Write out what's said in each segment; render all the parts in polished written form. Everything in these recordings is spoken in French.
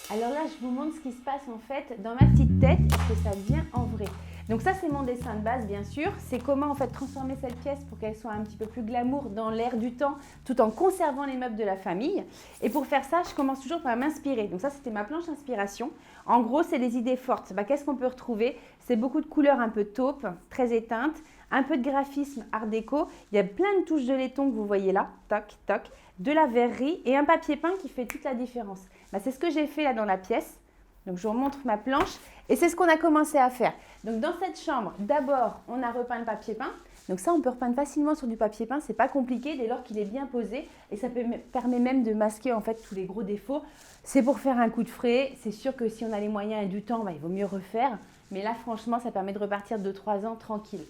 Alors là, je vous montre ce qui se passe en fait dans ma petite tête et ce que ça devient en vrai. Donc ça, c'est mon dessin de base, bien sûr. C'est comment en fait transformer cette pièce pour qu'elle soit un petit peu plus glamour dans l'air du temps, tout en conservant les meubles de la famille. Et pour faire ça, je commence toujours par m'inspirer. Donc ça, c'était ma planche inspiration. En gros, c'est des idées fortes. Qu'est-ce qu'on peut retrouver? C'est beaucoup de couleurs un peu taupe, très éteintes, un peu de graphisme art déco. Il y a plein de touches de laiton que vous voyez là, toc, toc, de la verrerie et un papier peint qui fait toute la différence. C'est ce que j'ai fait là dans la pièce. Donc, je vous remontre ma planche et c'est ce qu'on a commencé à faire. Donc, dans cette chambre, d'abord, on a repeint le papier peint. Donc ça, on peut repeindre facilement sur du papier peint. C'est pas compliqué dès lors qu'il est bien posé et ça permet même de masquer en fait tous les gros défauts. C'est pour faire un coup de frais. C'est sûr que si on a les moyens et du temps, il vaut mieux refaire. Mais là, franchement, ça permet de repartir 2-3 ans tranquille.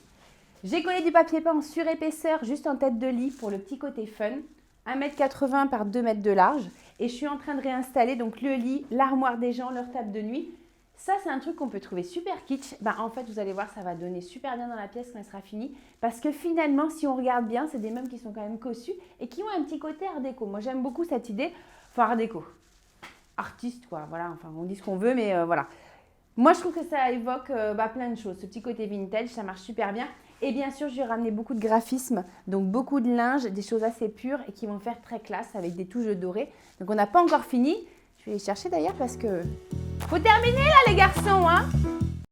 J'ai collé du papier peint en surépaisseur juste en tête de lit pour le petit côté fun. 1,80 m par 2 m de large. Et je suis en train de réinstaller donc le lit, l'armoire des gens, leur table de nuit. Ça, c'est un truc qu'on peut trouver super kitsch. En fait, vous allez voir, ça va donner super bien dans la pièce quand elle sera finie. Parce que finalement, si on regarde bien, c'est des meubles qui sont quand même cossus et qui ont un petit côté art déco. Moi, j'aime beaucoup cette idée. Enfin, art déco. Artiste, quoi. Voilà, enfin, on dit ce qu'on veut, mais voilà. Moi, je trouve que ça évoque plein de choses. Ce petit côté vintage, ça marche super bien. Et bien sûr, je vais ramener beaucoup de graphisme, donc beaucoup de linge, des choses assez pures et qui vont faire très classe avec des touches dorées. Donc, on n'a pas encore fini. Je vais les chercher d'ailleurs parce que faut terminer là, les garçons, hein.